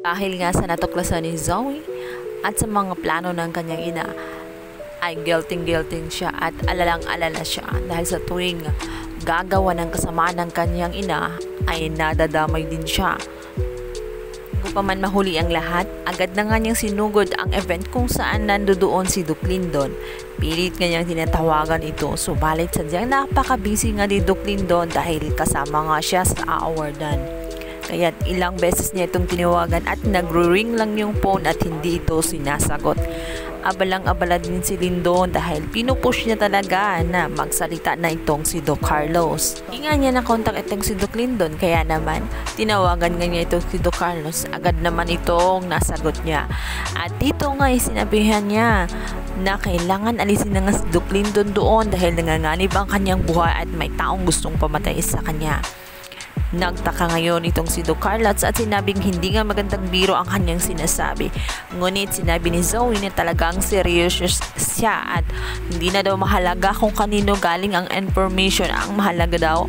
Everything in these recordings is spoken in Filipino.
Dahil nga sa natuklasan ni Zoe at sa mga plano ng kanyang ina, ay guilting siya at alalang-alala siya dahil sa tuwing gagawa ng kasamaan ng kanyang ina ay nadadamay din siya. Bago pa man mahuli ang lahat, agad na nga niyang sinugod ang event kung saan nandoon si Duke Lyndon. Pilit nga niyang tinatawagan ito, subalit sadyang napaka-busy nga ni Duke Lyndon dahil kasama nga siya sa awardan. Kaya ilang beses niya itong tinawagan at nagro-ring lang yung phone at hindi ito sinasagot. Abalang-abala din si Lyndon dahil pinupush niya talaga na magsalita na itong si Doc Carlos. Hindi nga niya nakontak itong si Doc Lyndon, kaya naman tinawagan nga niya itong si Doc Carlos. Agad naman itong nasagot niya. At dito nga ay sinabihan niya na kailangan alisin na nga si Doc Lyndon doon dahil nanganganib ang kanyang buhay at may taong gustong pamatay sa kanya. Nagtaka ngayon itong si Doc Carlos at sinabing hindi nga magandang biro ang kanyang sinasabi. Ngunit sinabi ni Zoe na talagang seryoso siya at hindi na daw mahalaga kung kanino galing ang information. Ang mahalaga daw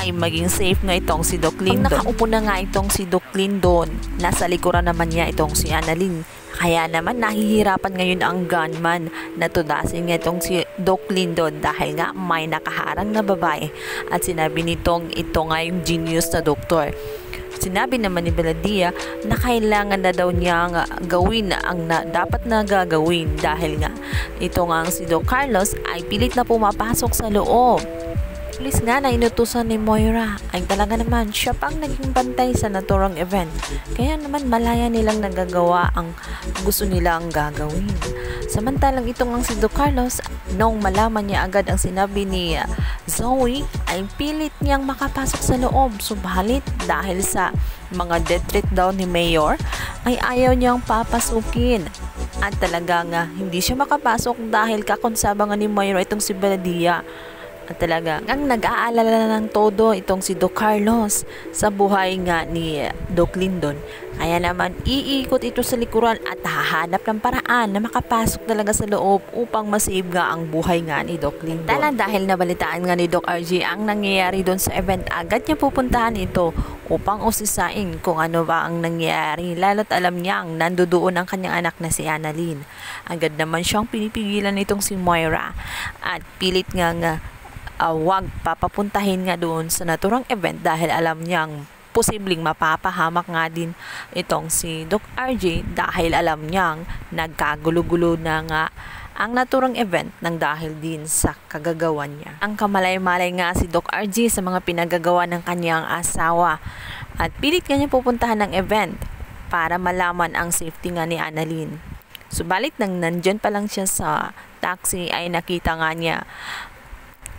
ay maging safe nga itong si Doc Lyndon. Pag nakaupo na nga itong si Doc Lyndon, nasa likuran naman niya itong si Annalyn. Kaya naman nahihirapan ngayon ang gunman na tudasin nga itong si Doc Lyndon dahil nga may nakaharang na babae at sinabi nitong ito nga yung genius na doktor. Sinabi naman ni Beladia na kailangan na daw niyang gawin ang dapat na gagawin dahil nga ito nga si Doc Carlos ay pilit na pumapasok sa loob. Pulis nga na inutusan ni Moira ay talaga naman siya pang naging bantay sa naturang event. Kaya naman malaya nilang nagagawa ang gusto nilang gagawin. Samantalang itong ang si Doc Carlos, nung malaman niya agad ang sinabi ni Zoe, ay pilit niyang makapasok sa loob. Subalit dahil sa mga death threat daw ni Mayor, ay ayaw niyang papasukin. At talaga nga hindi siya makapasok dahil kakonsabangan ni Moira itong si Beladia. At talaga, ang nag-aalala ng todo itong si Doc Carlos sa buhay nga ni Doc Lyndon. Kaya naman, iikot ito sa likuran at hahanap ng paraan na makapasok talaga sa loob upang masave nga ang buhay nga ni Doc Lyndon. Dahil nabalitaan nga ni Doc RG ang nangyayari doon sa event, agad niya pupuntahan ito upang usisain kung ano ba ang nangyayari. Lalo't alam niyang nandoon ang kanyang anak na si Annalyn. Agad naman siyang pinipigilan nitong si Moira at pilit nga wag papapuntahin nga doon sa naturang event dahil alam niyang posibleng mapapahamak nga din itong si Doc RJ dahil alam niyang nagkagulo-gulo na nga ang naturang event nang dahil din sa kagagawan niya. Ang kamalay-malay nga si Doc RJ sa mga pinagagawa ng kanyang asawa at pilit nga niya pupuntahan ng event para malaman ang safety nga ni Annalyn. Subalit nang nandyan pa lang siya sa taxi ay nakita nga niya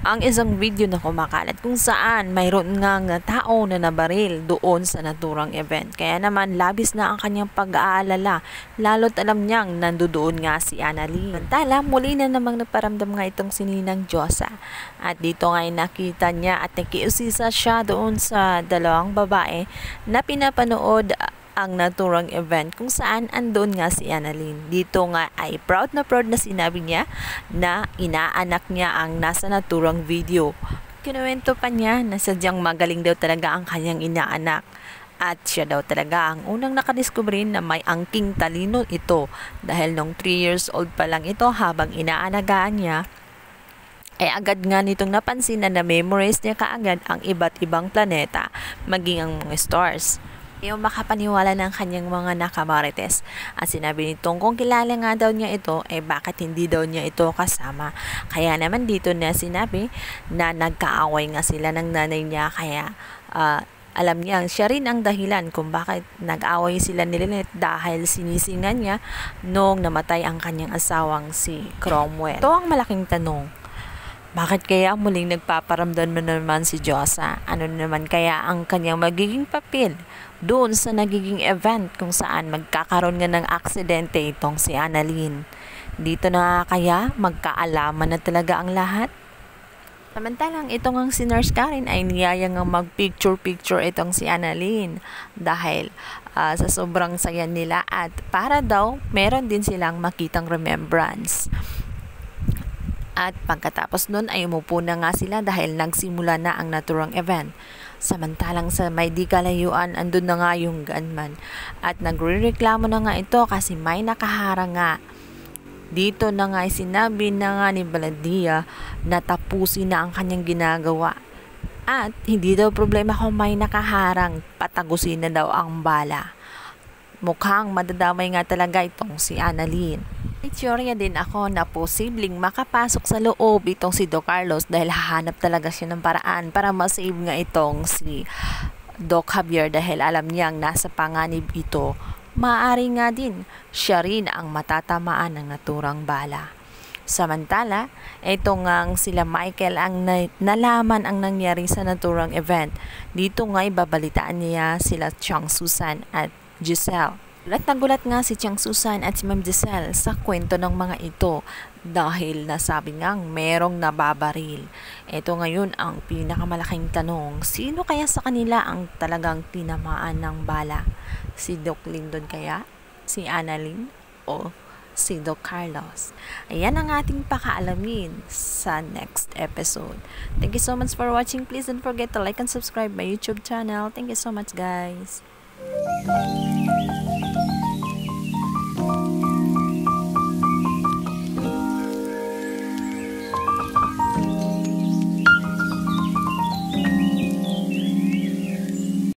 ang isang video na kumakalat kung saan mayroon ngang tao na nabaril doon sa naturang event. Kaya naman labis na ang kanyang pag-aalala, lalo't alam niyang nandoon nga si Annalyn. Samantala, muli na namang naparamdam nga itong si Ninang Diyosa. At dito nga ay nakita niya at nakiusisa siya doon sa dalawang babae na pinapanood ang naturang event kung saan andun nga si Annalyn. Dito nga ay proud na sinabi niya na inaanak niya ang nasa naturang video. Kinuwento pa niya na sadyang magaling daw talaga ang kanyang inaanak at siya daw talaga ang unang nakadiskubre na may angking talino ito dahil nung 3 years old pa lang ito habang inaalagaan niya ay agad nga nitong napansin na na-memorize niya kaagad ang iba't ibang planeta maging ang mga stars. Yung makapaniwala ng kanyang mga nakamarites. At sinabi nitong kung kilala nga daw niya ito, bakit hindi daw niya ito kasama. Kaya naman dito na sinabi na nagkaaway nga sila ng nanay niya. Kaya alam niya, siya rin ang dahilan kung bakit nag-away sila ni Lynette dahil sinisingan niya nung namatay ang kanyang asawang si Cromwell. Ito ang malaking tanong. Bakit kaya muling nagpaparamdam naman si Diyosa? Ano naman kaya ang kanyang magiging papel doon sa nagiging event kung saan magkakaroon nga ng aksidente itong si Annalyn? Dito na kaya magkaalaman na talaga ang lahat? Samantalang itong ang si Nurse Karen ay niyaya nga mag-picture itong si Annalyn dahil sa sobrang saya nila at para daw meron din silang makitang remembrance. At pagkatapos nun ay umupo na nga sila dahil nagsimula na ang naturang event. Samantalang sa may di kalayuan, andun na nga yung gunman. At nagrereklamo na nga ito kasi may nakaharang nga. Dito na nga sinabi na nga ni Baladia na tapusin na ang kanyang ginagawa. At hindi daw problema kung may nakaharang, patagusin na daw ang bala. Mukhang madadamay nga talaga itong si Annalyn. May teorya din ako na posibleng makapasok sa loob itong si Doc Carlos dahil hahanap talaga siya ng paraan para masave nga itong si Doc Javier dahil alam niyang nasa panganib ito. Maaari nga din siya rin ang matatamaan ng naturang bala. Samantala, ito ngang sila Michael ang nalaman ang nangyari sa naturang event. Dito nga ibabalitaan niya sila Chang Susan at Giselle. Gulat nga si Chang Susan at si Ma'am Giselle sa kwento ng mga ito dahil nasabi ngang merong nababaril. Ito ngayon ang pinakamalaking tanong, sino kaya sa kanila ang talagang tinamaan ng bala? Si Doc Lyndon kaya? Si Annalyn? O si Doc Carlos? Ayan ang ating pakaalamin sa next episode. Thank you so much for watching. Please don't forget to like and subscribe my YouTube channel. Thank you so much, guys.